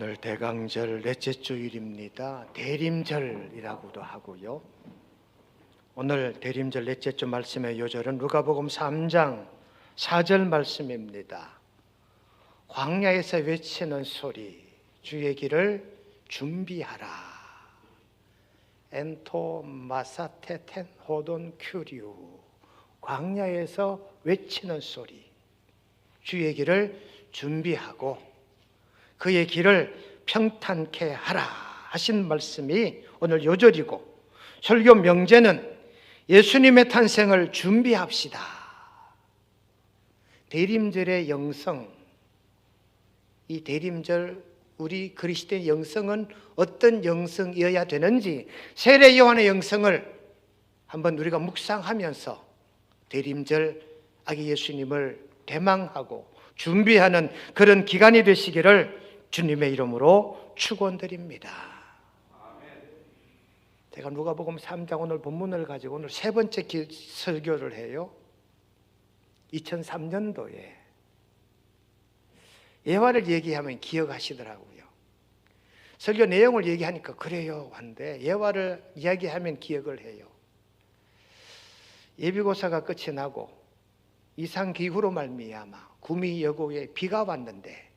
오늘 대강절 넷째 주일입니다. 대림절이라고도 하고요. 오늘 대림절 넷째 주 말씀의 요절은 누가복음 3장 4절 말씀입니다. 광야에서 외치는 소리, 주의 길을 준비하라. 엔토 마사테텐 호돈 큐리우. 광야에서 외치는 소리, 주의 길을 준비하고 그의 길을 평탄케 하라 하신 말씀이 오늘 요절이고, 설교 명제는 예수님의 탄생을 준비합시다. 대림절의 영성, 이 대림절 우리 그리스도의 영성은 어떤 영성이어야 되는지 세례 요한의 영성을 한번 우리가 묵상하면서 대림절 아기 예수님을 대망하고 준비하는 그런 기간이 되시기를 주님의 이름으로 축원드립니다. 제가 누가복음 3장 오늘 본문을 가지고 오늘 세 번째 설교를 해요. 2003년도에 예화를 얘기하면 기억하시더라고요. 설교 내용을 얘기하니까 그래요 한데 예화를 이야기하면 기억을 해요. 예비고사가 끝이 나고 이상기후로 말미암아 구미 여고에 비가 왔는데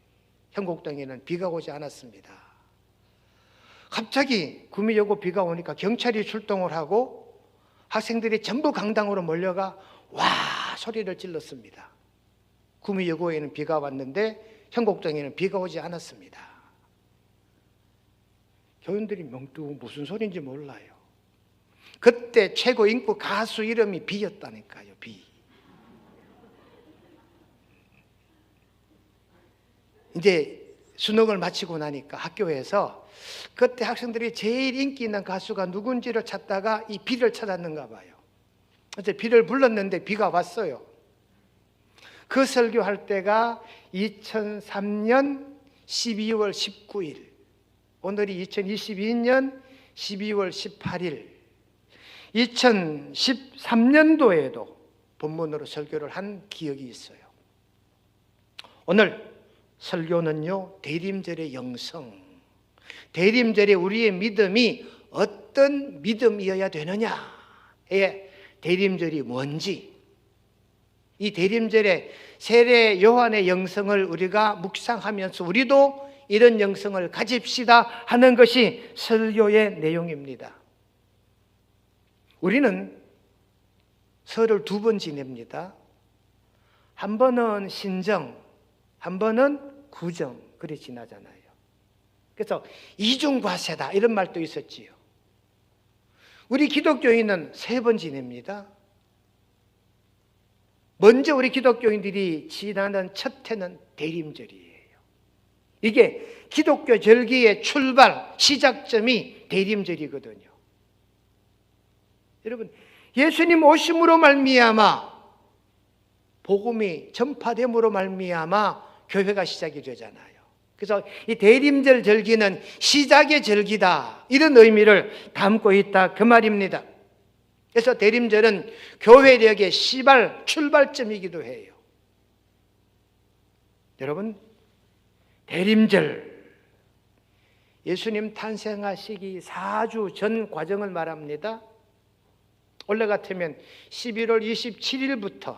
현곡 땅에는 비가 오지 않았습니다. 갑자기 구미 여고 비가 오니까 경찰이 출동을 하고 학생들이 전부 강당으로 몰려가 와 소리를 질렀습니다. 구미 여고에는 비가 왔는데 현곡 땅에는 비가 오지 않았습니다. 교인들이 멍뚱 무슨 소리인지 몰라요. 그때 최고 인기 가수 이름이 비였다니까요. 비. 이제 수능을 마치고 나니까 학교에서 그때 학생들이 제일 인기 있는 가수가 누군지를 찾다가 이 비를 찾았는가 봐요. 그래서 비를 불렀는데 비가 왔어요. 그 설교할 때가 2003년 12월 19일, 오늘이 2022년 12월 18일, 2013년도에도 본문으로 설교를 한 기억이 있어요. 오늘 설교는요, 대림절의 영성, 대림절에 우리의 믿음이 어떤 믿음이어야 되느냐에 대림절이 뭔지, 이 대림절에 세례 요한의 영성을 우리가 묵상하면서 우리도 이런 영성을 가집시다 하는 것이 설교의 내용입니다. 우리는 설을 두 번 지냅니다. 한 번은 신정, 한 번은 구정, 그리 지나잖아요. 그래서 이중과세다 이런 말도 있었지요. 우리 기독교인은 세 번 지냅니다. 먼저 우리 기독교인들이 지나는 첫 해는 대림절이에요. 이게 기독교 절기의 출발, 시작점이 대림절이거든요. 여러분, 예수님 오심으로 말미암아 복음이 전파됨으로 말미암아 교회가 시작이 되잖아요. 그래서 이 대림절 절기는 시작의 절기다 이런 의미를 담고 있다 그 말입니다. 그래서 대림절은 교회력의 시발 출발점이기도 해요. 여러분, 대림절 예수님 탄생하시기 4주 전 과정을 말합니다. 원래 같으면 11월 27일부터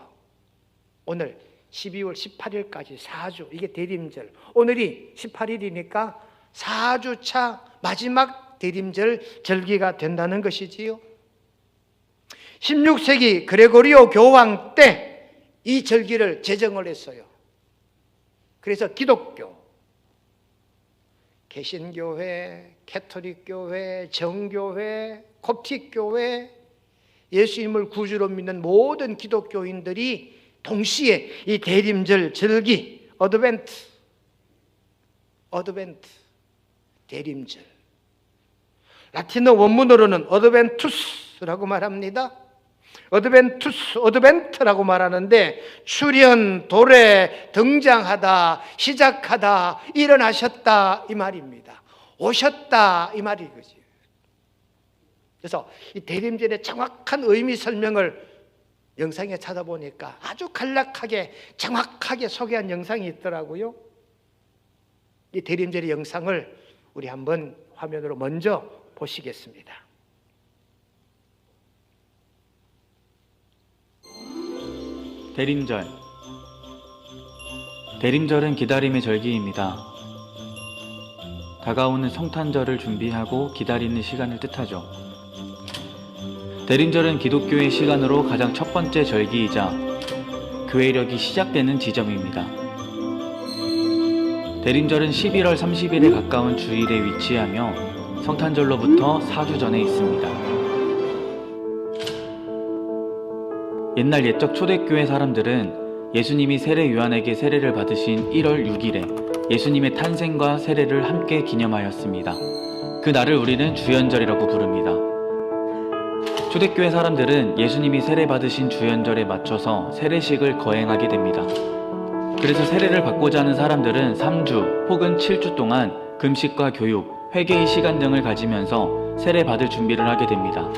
오늘 12월 18일까지 4주, 이게 대림절. 오늘이 18일이니까 4주차 마지막 대림절 절기가 된다는 것이지요. 16세기 그레고리오 교황 때 이 절기를 제정을 했어요. 그래서 기독교, 개신교회, 캐토릭교회, 정교회, 콥틱교회, 예수님을 구주로 믿는 모든 기독교인들이 동시에 이 대림절 절기, 어드벤트, 대림절. 라틴어 원문으로는 어드벤투스라고 말합니다. 어드벤트라고 말하는데 출현, 도래, 등장하다, 시작하다, 일어나셨다 이 말입니다. 오셨다 이 말이거지. 그래서 이 대림절의 정확한 의미 설명을 영상에 찾아보니까 아주 간략하게 정확하게 소개한 영상이 있더라고요. 이 대림절의 영상을 우리 한번 화면으로 먼저 보시겠습니다. 대림절. 대림절은 기다림의 절기입니다. 다가오는 성탄절을 준비하고 기다리는 시간을 뜻하죠. 대림절은 기독교의 시간으로 가장 첫 번째 절기이자 교회력이 시작되는 지점입니다. 대림절은 11월 30일에 가까운 주일에 위치하며 성탄절로부터 4주 전에 있습니다. 옛날 옛적 초대교회 사람들은 예수님이 세례 요한에게 세례를 받으신 1월 6일에 예수님의 탄생과 세례를 함께 기념하였습니다. 그 날을 우리는 주연절이라고 부릅니다. 초대교회 사람들은 예수님이 세례 받으신 주연절에 맞춰서 세례식을 거행하게 됩니다. 그래서 세례를 받고자 하는 사람들은 3주 혹은 7주 동안 금식과 교육, 회개의 시간 등을 가지면서 세례 받을 준비를 하게 됩니다.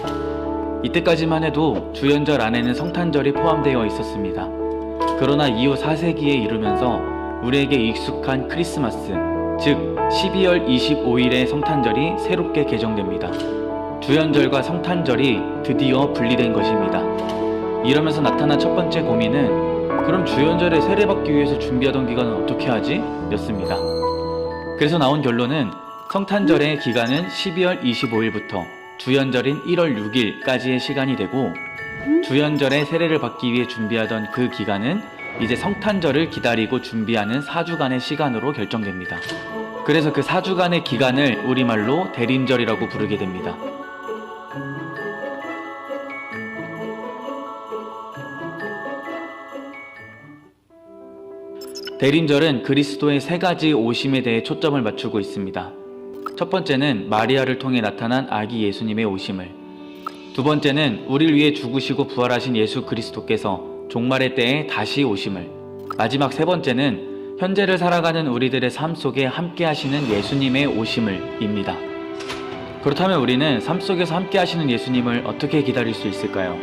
이때까지만 해도 주연절 안에는 성탄절이 포함되어 있었습니다. 그러나 이후 4세기에 이르면서 우리에게 익숙한 크리스마스, 즉 12월 25일의 성탄절이 새롭게 개정됩니다. 주연절과 성탄절이 드디어 분리된 것입니다. 이러면서 나타난 첫 번째 고민은 그럼 주연절에 세례받기 위해서 준비하던 기간은 어떻게 하지? 였습니다. 그래서 나온 결론은 성탄절의 기간은 12월 25일부터 주연절인 1월 6일까지의 시간이 되고 주연절에 세례를 받기 위해 준비하던 그 기간은 이제 성탄절을 기다리고 준비하는 4주간의 시간으로 결정됩니다. 그래서 그 4주간의 기간을 우리말로 대림절이라고 부르게 됩니다. 대림절은 그리스도의 세 가지 오심에 대해 초점을 맞추고 있습니다. 첫 번째는 마리아를 통해 나타난 아기 예수님의 오심을, 두 번째는 우리를 위해 죽으시고 부활하신 예수 그리스도께서 종말의 때에 다시 오심을, 마지막 세 번째는 현재를 살아가는 우리들의 삶 속에 함께 하시는 예수님의 오심을 입니다. 그렇다면 우리는 삶 속에서 함께 하시는 예수님을 어떻게 기다릴 수 있을까요?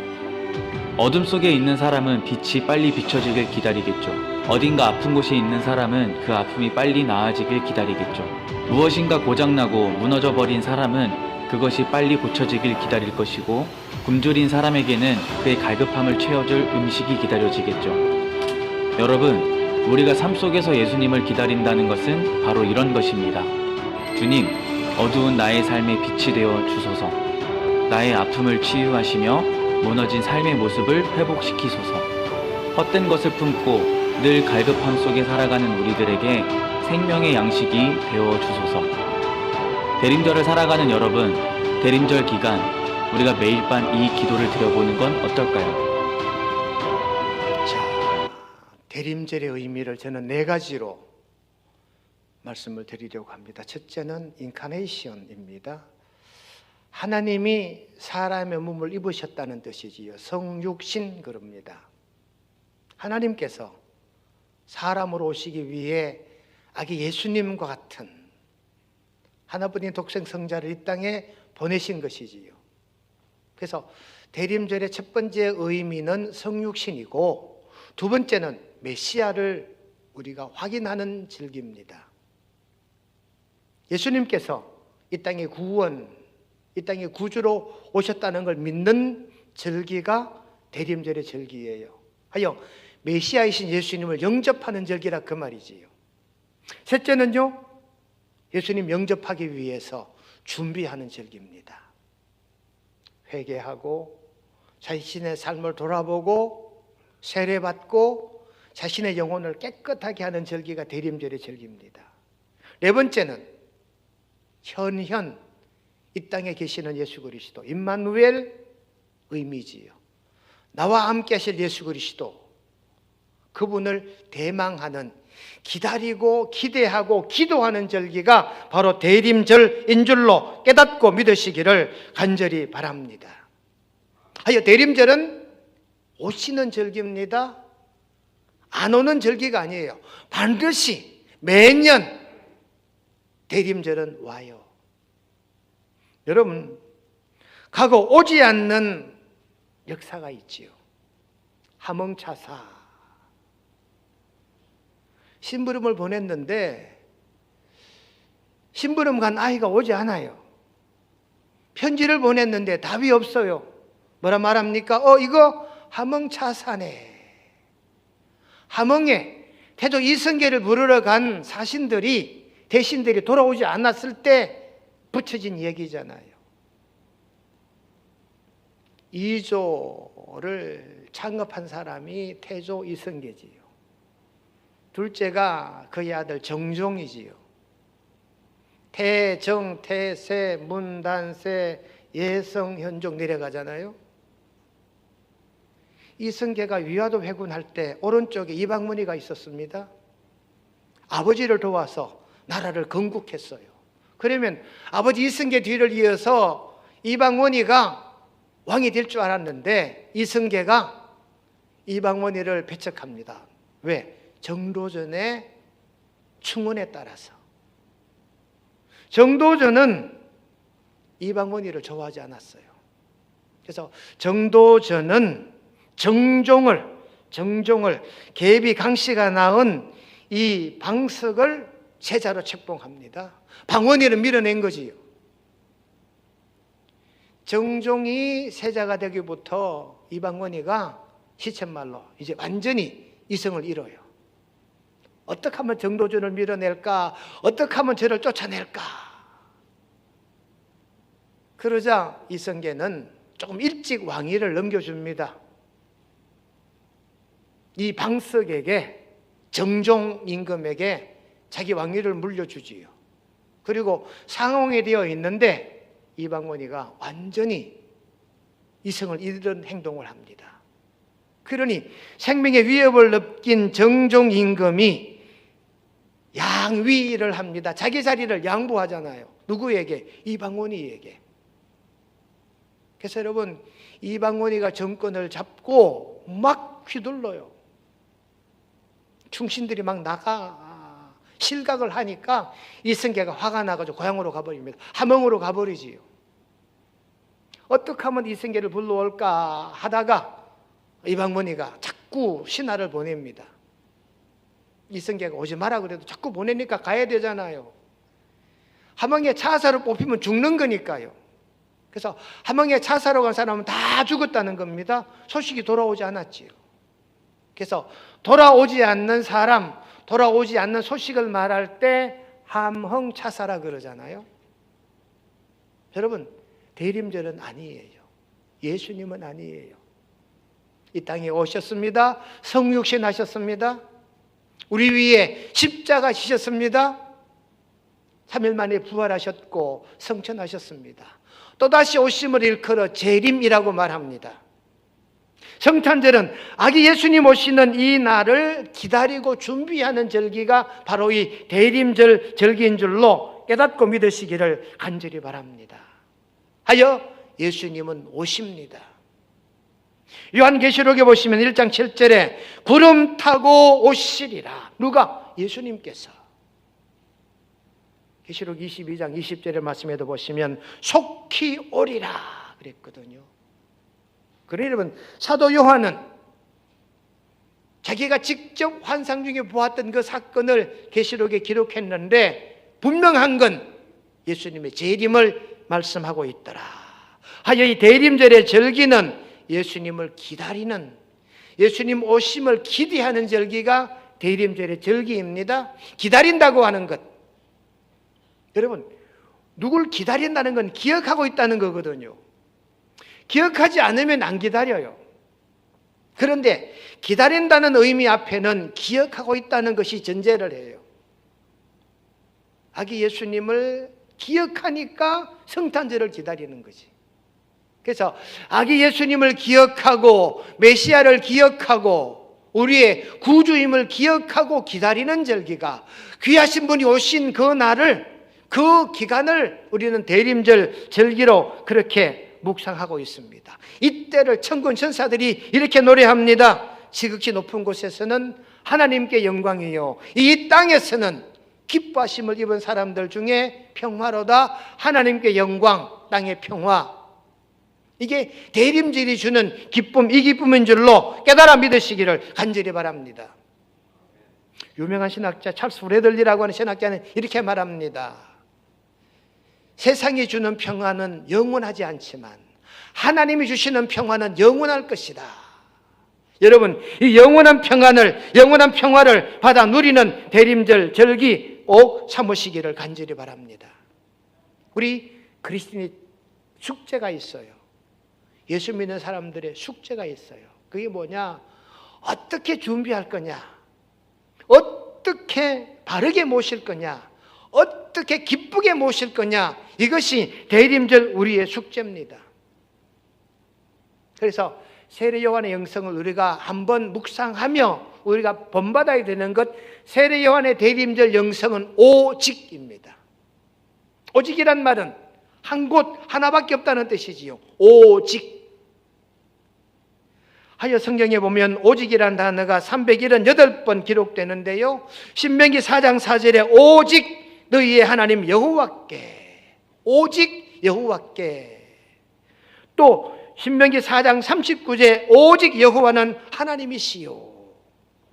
어둠 속에 있는 사람은 빛이 빨리 비춰지길 기다리겠죠. 어딘가 아픈 곳에 있는 사람은 그 아픔이 빨리 나아지길 기다리겠죠. 무엇인가 고장나고 무너져버린 사람은 그것이 빨리 고쳐지길 기다릴 것이고, 굶주린 사람에게는 그의 갈급함을 채워줄 음식이 기다려지겠죠. 여러분, 우리가 삶 속에서 예수님을 기다린다는 것은 바로 이런 것입니다. 주님, 어두운 나의 삶에 빛이 되어 주소서. 나의 아픔을 치유하시며 무너진 삶의 모습을 회복시키소서. 헛된 것을 품고 늘 갈급함 속에 살아가는 우리들에게 생명의 양식이 되어 주소서. 대림절을 살아가는 여러분, 대림절 기간 우리가 매일 밤 이 기도를 드려보는 건 어떨까요? 자, 대림절의 의미를 저는 네 가지로 말씀을 드리려고 합니다. 첫째는 인카네이션입니다. 하나님이 사람의 몸을 입으셨다는 뜻이지요. 성육신 그럽니다. 하나님께서 사람으로 오시기 위해 아기 예수님과 같은 하나뿐인 독생 성자를 이 땅에 보내신 것이지요. 그래서 대림절의 첫 번째 의미는 성육신이고, 두 번째는 메시아를 우리가 확인하는 절기입니다. 예수님께서 이 땅의 구원, 이 땅의 구주로 오셨다는 걸 믿는 절기가 대림절의 절기예요. 하여 메시아이신 예수님을 영접하는 절기라 그 말이지요. 셋째는요, 예수님 영접하기 위해서 준비하는 절기입니다. 회개하고 자신의 삶을 돌아보고 세례받고 자신의 영혼을 깨끗하게 하는 절기가 대림절의 절기입니다. 네 번째는 현현, 이 땅에 계시는 예수 그리스도, 임마누엘 의미지요. 나와 함께 하실 예수 그리스도, 그분을 대망하는, 기다리고 기대하고 기도하는 절기가 바로 대림절인 줄로 깨닫고 믿으시기를 간절히 바랍니다. 하여 대림절은 오시는 절기입니다. 안 오는 절기가 아니에요. 반드시 매년 대림절은 와요. 여러분, 가고 오지 않는 역사가 있지요. 함흥차사. 심부름을 보냈는데 심부름 간 아이가 오지 않아요. 편지를 보냈는데 답이 없어요. 뭐라 말합니까? 이거 함흥차사네. 함흥에 태조 이성계를 부르러 간 대신들이 돌아오지 않았을 때 붙여진 얘기잖아요. 이조를 창업한 사람이 태조 이성계지요. 둘째가 그의 아들 정종이지요. 태정, 태세, 문단세, 예성, 현종 내려가잖아요. 이성계가 위화도 회군할 때 오른쪽에 이방문이가 있었습니다. 아버지를 도와서 나라를 건국했어요. 그러면 아버지 이성계 뒤를 이어서 이방문이가 왕이 될 줄 알았는데 이성계가 이방문이를 배척합니다. 왜? 정도전의 충언에 따라서. 정도전은 이방문이를 좋아하지 않았어요. 그래서 정도전은 정종을 계비 강씨가 낳은 이 방석을 제자로 책봉합니다. 방원이를 밀어낸 거지요. 정종이 세자가 되기부터 이방원이가 시쳇말로 이제 완전히 이성을 잃어요. 어떻게 하면 정도전을 밀어낼까? 어떻게 하면 저를 쫓아낼까? 그러자 이성계는 조금 일찍 왕위를 넘겨줍니다. 이 방석에게, 정종 임금에게 자기 왕위를 물려주지요. 그리고 상홍이 되어 있는데 이방원이가 완전히 이성을 잃은 행동을 합니다. 그러니 생명의 위협을 느낀 정종 임금이 양위를 합니다. 자기 자리를 양보하잖아요. 누구에게? 이방원이에게. 그래서 여러분, 이방원이가 정권을 잡고 막 휘둘러요. 충신들이 막 나가 실각을 하니까 이성계가 화가 나가지고 고향으로 가버립니다. 함흥으로 가버리지요. 어떻게 하면 이성계를 불러올까 하다가 이방원이가 자꾸 신하를 보냅니다. 이성계가 오지 마라 그래도 자꾸 보내니까 가야 되잖아요. 함흥에 차사로 뽑히면 죽는 거니까요. 그래서 함흥에 차사로 간 사람은 다 죽었다는 겁니다. 소식이 돌아오지 않았지요. 그래서 돌아오지 않는 사람, 돌아오지 않는 소식을 말할 때 함흥차사라 그러잖아요. 여러분, 대림절은 아니에요. 예수님은 아니에요. 이 땅에 오셨습니다. 성육신 하셨습니다. 우리 위에 십자가 지셨습니다. 3일 만에 부활하셨고 성천하셨습니다. 또다시 오심을 일컬어 재림이라고 말합니다. 성탄절은 아기 예수님 오시는 이 날을 기다리고 준비하는 절기가 바로 이 대림절 절기인 줄로 깨닫고 믿으시기를 간절히 바랍니다. 하여 예수님은 오십니다. 요한계시록에 보시면 1장 7절에 구름 타고 오시리라. 누가? 예수님께서. 계시록 22장 20절의 말씀에도 보시면 속히 오리라 그랬거든요. 그러니 여러분, 사도 요한은 자기가 직접 환상 중에 보았던 그 사건을 계시록에 기록했는데 분명한 건 예수님의 재림을 말씀하고 있더라. 하여 이 대림절의 절기는 예수님을 기다리는, 예수님 오심을 기대하는 절기가 대림절의 절기입니다. 기다린다고 하는 것, 여러분, 누굴 기다린다는 건 기억하고 있다는 거거든요. 기억하지 않으면 안 기다려요. 그런데 기다린다는 의미 앞에는 기억하고 있다는 것이 전제를 해요. 아기 예수님을 기억하니까 성탄절을 기다리는 거지. 그래서 아기 예수님을 기억하고 메시아를 기억하고 우리의 구주임을 기억하고 기다리는 절기가, 귀하신 분이 오신 그 날을, 그 기간을 우리는 대림절 절기로 그렇게 묵상하고 있습니다. 이때를 천군 천사들이 이렇게 노래합니다. 지극히 높은 곳에서는 하나님께 영광이요, 이 땅에서는 기뻐하심을 입은 사람들 중에 평화로다. 하나님께 영광, 땅의 평화. 이게 대림절이 주는 기쁨, 이 기쁨인 줄로 깨달아 믿으시기를 간절히 바랍니다. 유명한 신학자 찰스 브래들리라고 하는 신학자는 이렇게 말합니다. 세상이 주는 평안은 영원하지 않지만 하나님이 주시는 평안은 영원할 것이다. 여러분, 이 영원한 평화를 받아 누리는 대림절 절기 꼭 삼으시기를 간절히 바랍니다. 우리 그리스도인의 숙제가 있어요. 예수 믿는 사람들의 숙제가 있어요. 그게 뭐냐? 어떻게 준비할 거냐? 어떻게 바르게 모실 거냐? 어떻게 기쁘게 모실 거냐? 이것이 대림절 우리의 숙제입니다. 그래서 세례 요한의 영성을 우리가 한번 묵상하며 우리가 본받아야 되는 것, 세례 요한의 대림절 영성은 오직입니다. 오직이란 말은 한 곳 하나밖에 없다는 뜻이지요. 오직. 하여 성경에 보면 오직이라는 단어가 378번 기록되는데요. 신명기 4장 4절에 오직 너희의 하나님 여호와께, 오직 여호와께. 또 신명기 4장 39절에 오직 여호와는 하나님이시요.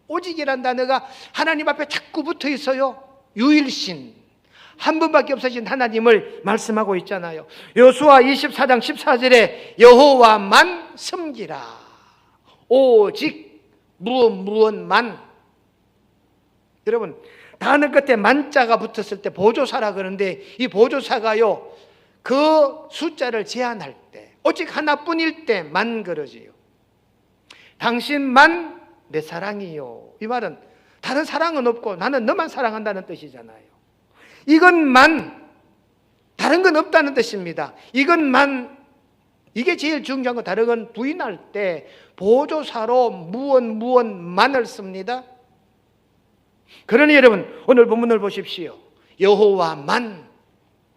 오직이라는 단어가 하나님 앞에 자꾸 붙어 있어요. 유일신, 한 분밖에 없으신 하나님을 말씀하고 있잖아요. 여호수아 24장 14절에 여호와만 섬기라. 오직 무엇만. 여러분, 단어 끝에 만자가 붙었을 때 보조사라 그러는데 이 보조사가요, 그 숫자를 제한할 때 오직 하나뿐일 때만 그러지요. 당신만 내 사랑이요. 이 말은 다른 사랑은 없고 나는 너만 사랑한다는 뜻이잖아요. 이것만, 다른 건 없다는 뜻입니다. 이것만, 이게 제일 중요한 거. 다른 건 부인할 때 보조사로 무엇만을 씁니다. 그러니 여러분, 오늘 본문을 보십시오. 여호와만.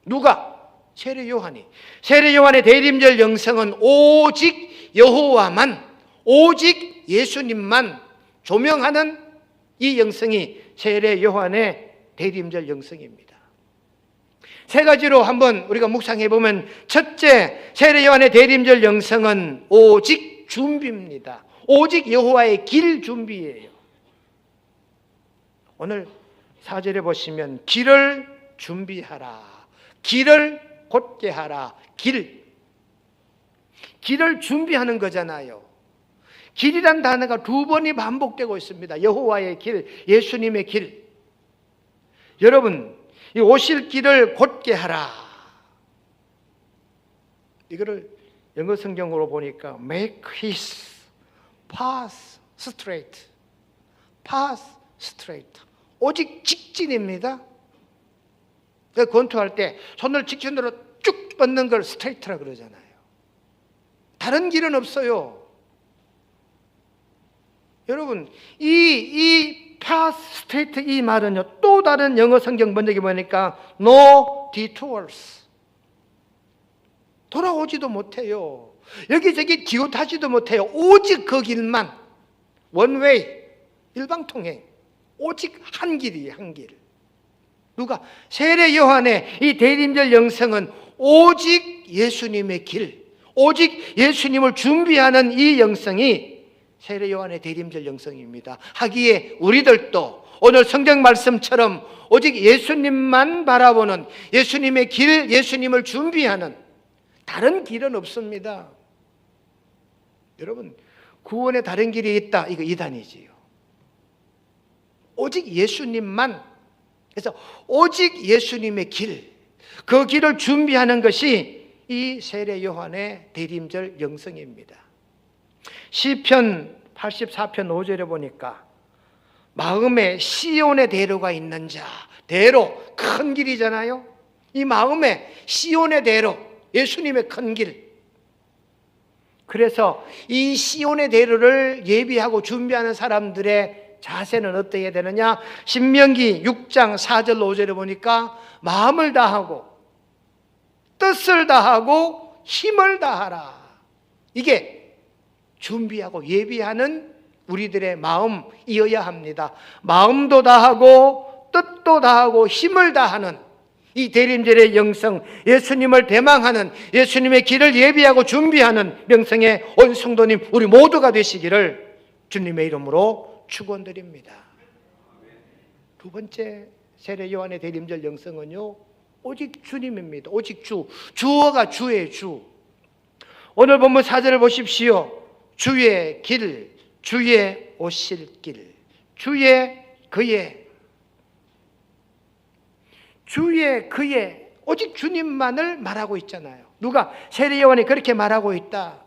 누가? 세례 요한이. 세례 요한의 대림절 영성은 오직 여호와만, 오직 예수님만 조명하는 이 영성이 세례 요한의 대림절 영성입니다. 세 가지로 한번 우리가 묵상해 보면, 첫째, 세례 요한의 대림절 영성은 오직 준비입니다. 오직 여호와의 길 준비예요. 오늘 4절에 보시면 길을 준비하라, 길을 곧게 하라. 길을 준비하는 거잖아요. 길이란 단어가 두 번이 반복되고 있습니다. 여호와의 길, 예수님의 길. 여러분, 이 오실 길을 곧게 하라. 이거를 영어 성경으로 보니까 make his path straight. path straight. 오직 직진입니다. 권투할 때 손을 직진으로 쭉 뻗는 걸 스트레이트라 그러잖아요. 다른 길은 없어요. 여러분, 이 path straight 이 말은요, 또 다른 영어 성경 번역에 보니까 no detours. 돌아오지도 못해요. 여기저기 기웃하지도 못해요. 오직 그 길만, one way, 일방통행. 오직 한 길이에요, 한 길. 누가? 세례 요한의 이 대림절 영성은 오직 예수님의 길, 오직 예수님을 준비하는 이 영성이 세례 요한의 대림절 영성입니다. 하기에 우리들도 오늘 성경 말씀처럼 오직 예수님만 바라보는, 예수님의 길, 예수님을 준비하는, 다른 길은 없습니다. 여러분, 구원에 다른 길이 있다, 이거 이단이지요. 오직 예수님만. 그래서 오직 예수님의 길, 그 길을 준비하는 것이 이 세례 요한의 대림절 영성입니다. 시편 84편 5절에 보니까 마음에 시온의 대로가 있는 자, 대로, 큰 길이잖아요. 이 마음에 시온의 대로, 예수님의 큰 길. 그래서 이 시온의 대로를 예비하고 준비하는 사람들의 자세는 어떻게 되느냐? 신명기 6장 4절 5절에 보니까 마음을 다하고 뜻을 다하고 힘을 다하라. 이게 준비하고 예비하는 우리들의 마음이어야 합니다. 마음도 다하고 뜻도 다하고 힘을 다하는 이 대림절의 영성, 예수님을 대망하는, 예수님의 길을 예비하고 준비하는 명성의 온 성도님 우리 모두가 되시기를 주님의 이름으로 축원드립니다. 두 번째 세례 요한의 대림절 영성은요, 오직 주님입니다. 오직 주. 주어가 주의 주. 오늘 본문 4절을 보십시오. 주의 길, 주의 오실 길, 주의 그의, 주의 그의, 오직 주님만을 말하고 있잖아요. 누가? 세례 요한이 그렇게 말하고 있다.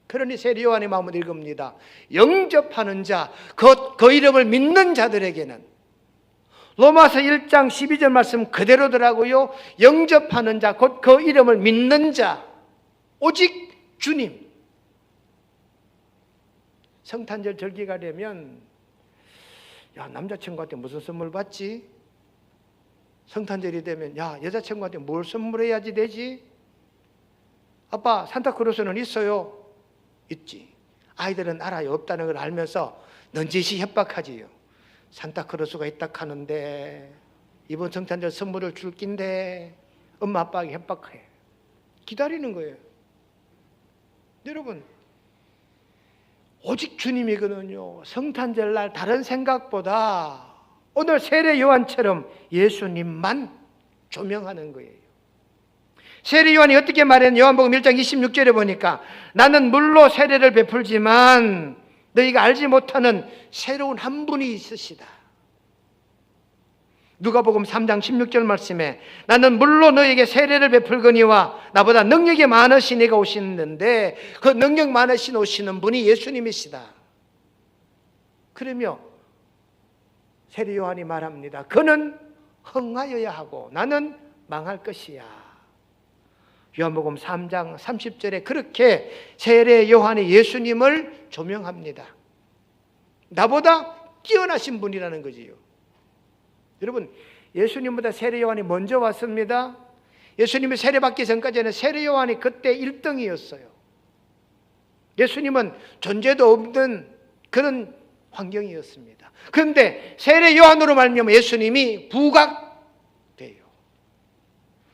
그러니 세례 요한의 마음을 읽습니다. 영접하는 자, 그 이름을 믿는 자들에게는, 로마서 1장 12절 말씀 그대로더라고요. 영접하는 자, 곧 그 이름을 믿는 자, 오직 주님. 성탄절 절기가 되면, 야, 남자친구한테 무슨 선물 받지? 성탄절이 되면, 야, 여자친구한테 뭘 선물해야지 되지? 아빠, 산타크로스는 있어요. 있지. 아이들은 알아요. 없다는 걸 알면서 넌지시 협박하지요. 산타크로스가 있다 하는데 이번 성탄절 선물을 줄 낀데 엄마 아빠에게 협박해. 기다리는 거예요. 여러분, 오직 주님이거든요. 성탄절 날 다른 생각보다 오늘 세례 요한처럼 예수님만 조명하는 거예요. 세례 요한이 어떻게 말했냐? 요한복음 1장 26절에 보니까 나는 물로 세례를 베풀지만 너희가 알지 못하는 새로운 한 분이 있으시다. 누가복음 3장 16절 말씀에 나는 물로 너희에게 세례를 베풀거니와 나보다 능력이 많으신 이가 오시는데 그 능력 많으신 오시는 분이 예수님이시다. 그러며 세례 요한이 말합니다. 그는 흥하여야 하고 나는 망할 것이야. 요한복음 3장 30절에 그렇게 세례 요한이 예수님을 조명합니다. 나보다 뛰어나신 분이라는 거지요. 여러분, 예수님보다 세례 요한이 먼저 왔습니다. 예수님이 세례받기 전까지는 세례 요한이 그때 1등이었어요. 예수님은 존재도 없는 그런 환경이었습니다. 그런데 세례 요한으로 말미암아 예수님이 부각돼요.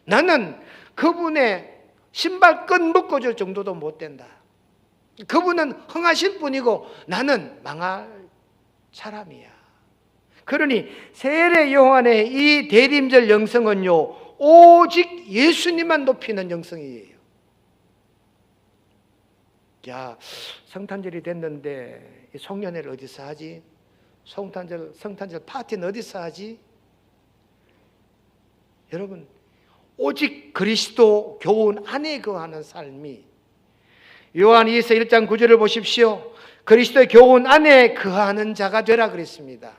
나는 그분의 신발끈 묶어줄 정도도 못 된다. 그분은 흥하실 분이고 나는 망할 사람이야. 그러니 세례 요한의 이 대림절 영성은요, 오직 예수님만 높이는 영성이에요. 야, 성탄절이 됐는데 송년회를 어디서 하지? 성탄절 파티는 어디서 하지? 여러분, 오직 그리스도 교훈 안에 거하는 삶이, 요한 2서 1장 9절을 보십시오. 그리스도의 교훈 안에 거하는 자가 되라 그랬습니다.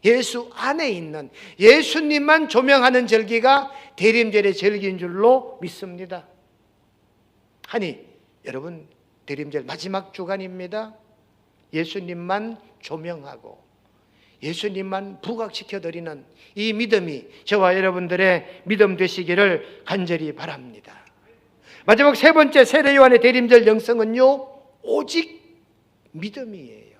예수 안에 있는, 예수님만 조명하는 절기가 대림절의 절기인 줄로 믿습니다. 아니, 여러분, 대림절 마지막 주간입니다. 예수님만 조명하고 예수님만 부각시켜드리는 이 믿음이 저와 여러분들의 믿음 되시기를 간절히 바랍니다. 마지막 세 번째 세례 요한의 대림절 영성은요, 오직 믿음이에요.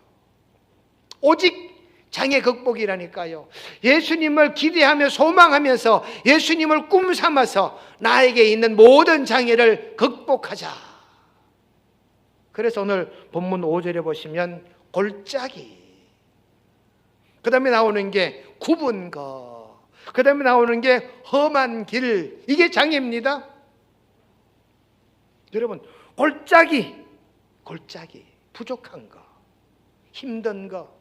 오직 장애 극복이라니까요. 예수님을 기대하며 소망하면서 예수님을 꿈 삼아서 나에게 있는 모든 장애를 극복하자. 그래서 오늘 본문 5절에 보시면 골짜기, 그 다음에 나오는 게 굽은 거, 그 다음에 나오는 게 험한 길, 이게 장애입니다. 여러분, 골짜기, 부족한 거, 힘든 거.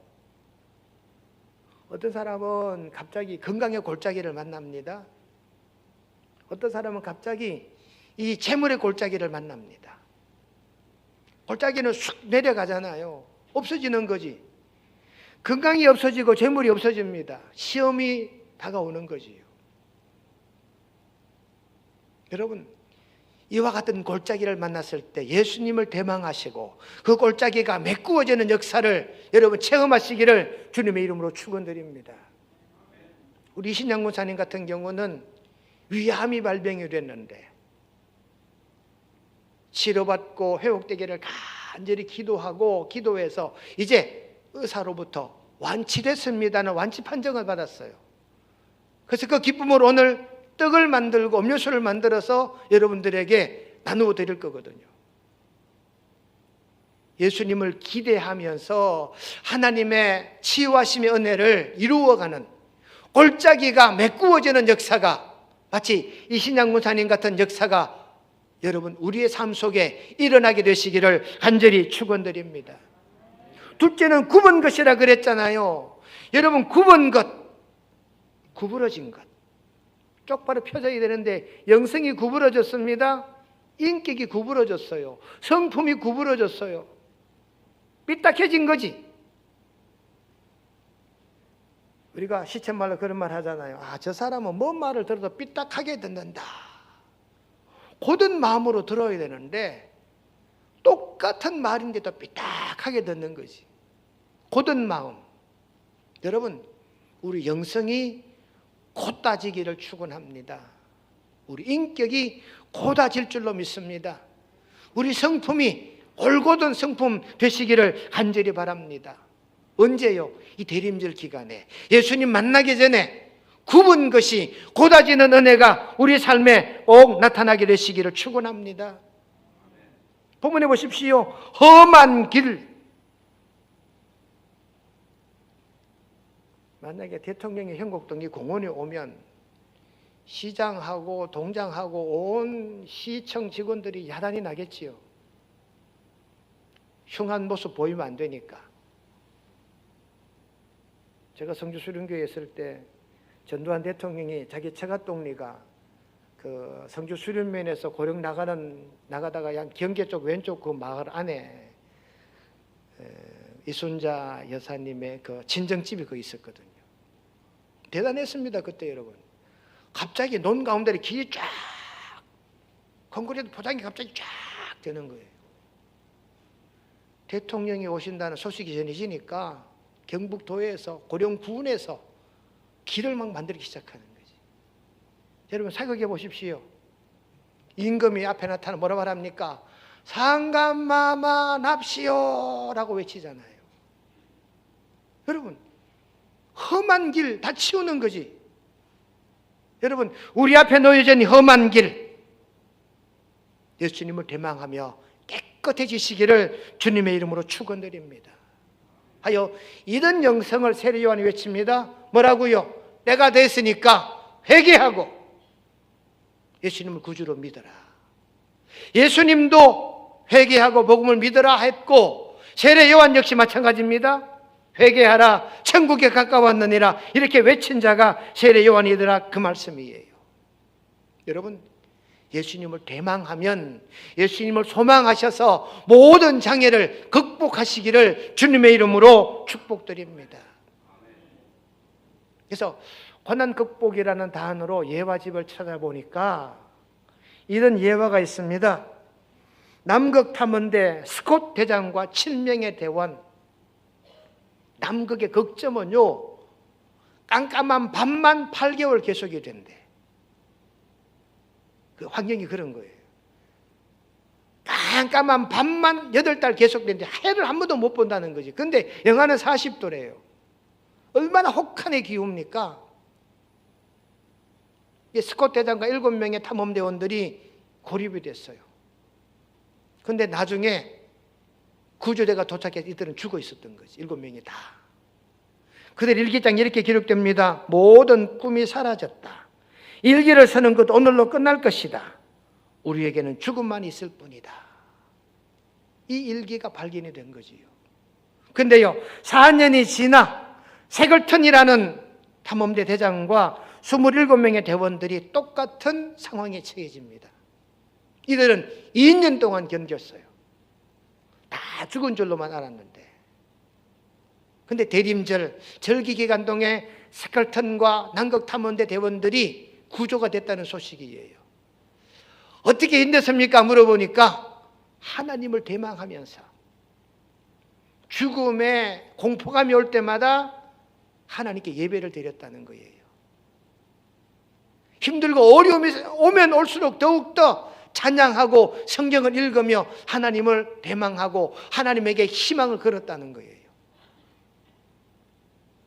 어떤 사람은 갑자기 건강의 골짜기를 만납니다. 어떤 사람은 갑자기 이 재물의 골짜기를 만납니다. 골짜기는 쑥 내려가잖아요. 없어지는 거지. 건강이 없어지고 재물이 없어집니다. 시험이 다가오는 거지요. 여러분, 이와 같은 골짜기를 만났을 때 예수님을 대망하시고 그 골짜기가 메꾸어지는 역사를 여러분 체험하시기를 주님의 이름으로 축원드립니다. 우리 이신양 목사님 같은 경우는 위암이 발병이 됐는데 치료받고 회복되기를 간절히 기도해서 이제 의사로부터 완치됐습니다는 완치 판정을 받았어요. 그래서 그 기쁨으로 오늘 떡을 만들고 음료수를 만들어서 여러분들에게 나누어 드릴 거거든요. 예수님을 기대하면서 하나님의 치유하심의 은혜를 이루어가는 골짜기가 메꾸어지는 역사가, 마치 이신양 목사님 같은 역사가 여러분 우리의 삶 속에 일어나게 되시기를 간절히 축원드립니다. 둘째는 굽은 것이라 그랬잖아요. 여러분, 굽은 것, 구부러진 것, 똑바로 펴져야 되는데 영성이 구부러졌습니다. 인격이 구부러졌어요. 성품이 구부러졌어요. 삐딱해진 거지. 우리가 시쳇말로 그런 말 하잖아요. 저 사람은 뭔 말을 들어도 삐딱하게 듣는다. 고든 마음으로 들어야 되는데 똑같은 말인데도 삐딱하게 듣는 거지. 고든 마음. 여러분, 우리 영성이 곧다지기를 축원합니다. 우리 인격이 곧아질 줄로 믿습니다. 우리 성품이 올곧은 성품 되시기를 간절히 바랍니다. 언제요? 이 대림절 기간에 예수님 만나기 전에 굽은 것이 곧아지는 은혜가 우리 삶에 꼭 나타나게 되시기를 축원합니다. 본문에 보십시오. 험한 길. 만약에 대통령이 현곡동이 공원에 오면 시장하고 동장하고 온 시청 직원들이 야단이 나겠지요. 흉한 모습 보이면 안 되니까. 제가 성주수련교에 있을 때 전두환 대통령이 자기 처갓동리가 그 성주수련면에서 고령 나가다가 경계 쪽 왼쪽 그 마을 안에 이순자 여사님의 그 친정집이 거기 있었거든요. 대단했습니다. 그때 여러분. 갑자기 논 가운데 길이 쫙, 콘크리트 포장이 갑자기 쫙 되는 거예요. 대통령이 오신다는 소식이 전해지니까 경북도에서 고령군에서 길을 막 만들기 시작하는 거지. 여러분 생각해 보십시오. 임금이 앞에 나타나 뭐라 말합니까? 상감마마 납시오 라고 외치잖아요. 여러분, 험한 길 다 치우는 거지. 여러분, 우리 앞에 놓여진 험한 길, 예수님을 대망하며 깨끗해지시기를 주님의 이름으로 축원드립니다. 하여 이런 영성을 세례 요한이 외칩니다. 뭐라고요? 때가 됐으니까 회개하고 예수님을 구주로 믿어라. 예수님도 회개하고 복음을 믿어라 했고, 세례 요한 역시 마찬가지입니다. 회개하라, 천국에 가까웠느니라, 이렇게 외친 자가 세례 요한이더라, 그 말씀이에요. 여러분, 예수님을 대망하면, 예수님을 소망하셔서 모든 장애를 극복하시기를 주님의 이름으로 축복드립니다. 그래서 고난 극복이라는 단어로 예화집을 찾아보니까 이런 예화가 있습니다. 남극 탐험대 스콧 대장과 7명의 대원. 남극의 극점은요, 깜깜한 밤만 8개월 계속이 된대. 그 환경이 그런 거예요. 깜깜한 밤만 8달 계속되는데 해를 한 번도 못 본다는 거지. 근데 영하는 40도래요. 얼마나 혹한의 기후입니까? 스콧 대장과 7명의 탐험대원들이 고립이 됐어요. 근데 나중에 구조대가 도착해서 이들은 죽어 있었던 거지. 7명이 다. 그들 일기장에 이렇게 기록됩니다. 모든 꿈이 사라졌다. 일기를 쓰는 것 오늘로 끝날 것이다. 우리에게는 죽음만 있을 뿐이다. 이 일기가 발견이 된 거지요. 근데요, 4년이 지나 세글턴이라는 탐험대 대장과 27명의 대원들이 똑같은 상황에 처해집니다. 이들은 2년 동안 견뎠어요. 다 죽은 줄로만 알았는데. 근데 대림절 절기기간 동에 세글턴과 남극 탐험대 대원들이 구조가 됐다는 소식이에요. 어떻게 힘냈습니까? 물어보니까 하나님을 대망하면서 죽음의 공포감이 올 때마다 하나님께 예배를 드렸다는 거예요. 힘들고 어려움이 오면 올수록 더욱더 찬양하고 성경을 읽으며 하나님을 대망하고 하나님에게 희망을 걸었다는 거예요.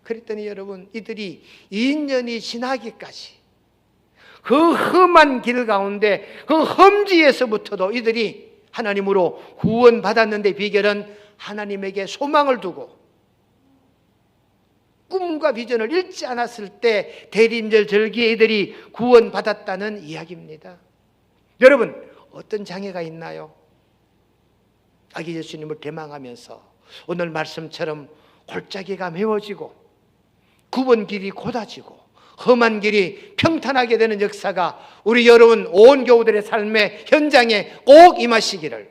그랬더니 여러분, 이들이 2년이 지나기까지 그 험한 길 가운데 그 험지에서부터도 이들이 하나님으로 구원받았는데 비결은 하나님에게 소망을 두고 꿈과 비전을 잃지 않았을 때 대림절 절기에 이들이 구원받았다는 이야기입니다. 여러분, 어떤 장애가 있나요? 아기 예수님을 대망하면서 오늘 말씀처럼 골짜기가 메워지고 굽은 길이 곧아지고 험한 길이 평탄하게 되는 역사가 우리 여러분 온 교우들의 삶의 현장에 꼭 임하시기를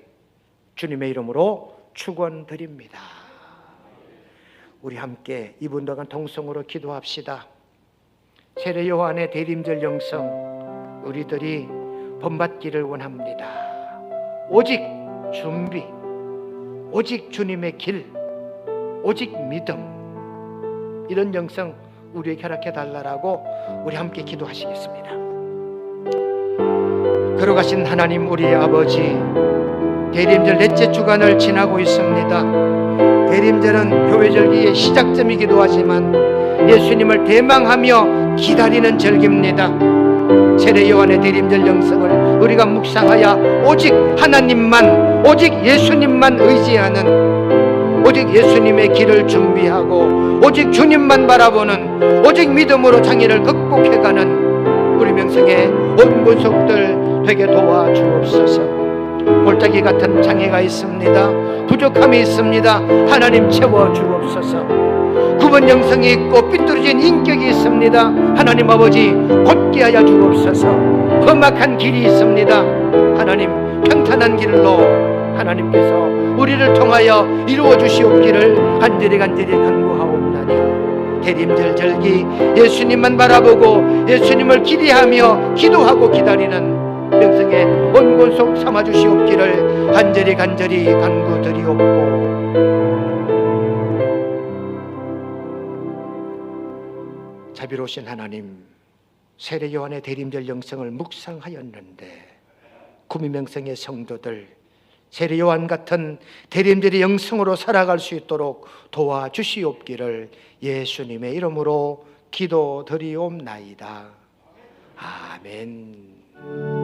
주님의 이름으로 축원드립니다. 우리 함께 이분 동안 동성으로 기도합시다. 세례 요한의 대림절 영성 우리들이 본받기를 원합니다. 오직 준비, 오직 주님의 길, 오직 믿음, 이런 영성 우리에게 허락해 달라고 우리 함께 기도하시겠습니다. 걸어가신 하나님 우리의 아버지, 대림절 넷째 주간을 지나고 있습니다. 대림절은 교회절기의 시작점이기도 하지만 예수님을 대망하며 기다리는 절기입니다. 세례 요한의 대림절 영성을 우리가 묵상하여 오직 하나님만, 오직 예수님만 의지하는, 오직 예수님의 길을 준비하고 오직 주님만 바라보는, 오직 믿음으로 장애를 극복해가는 우리 명성의 온 구속들 되게 도와주옵소서. 골짜기 같은 장애가 있습니다. 부족함이 있습니다. 하나님 채워주옵소서. 굽은 영성이 있고 삐뚤어진 인격이 있습니다. 하나님 아버지 곧게 하여 주옵소서. 험악한 길이 있습니다. 하나님 평탄한 길로 하나님께서 우리를 통하여 이루어 주시옵기를 간절히 간구하옵나니 대림절 절기 예수님만 바라보고 예수님을 기대하며 기도하고 기다리는 명성의 온곤속 삼아 주시옵기를 간절히 간구드리옵고, 자비로우신 하나님, 세례 요한의 대림절 영성을 묵상하였는데 구미명성의 성도들 세례 요한 같은 대림절의 영성으로 살아갈 수 있도록 도와주시옵기를 예수님의 이름으로 기도드리옵나이다. 아멘.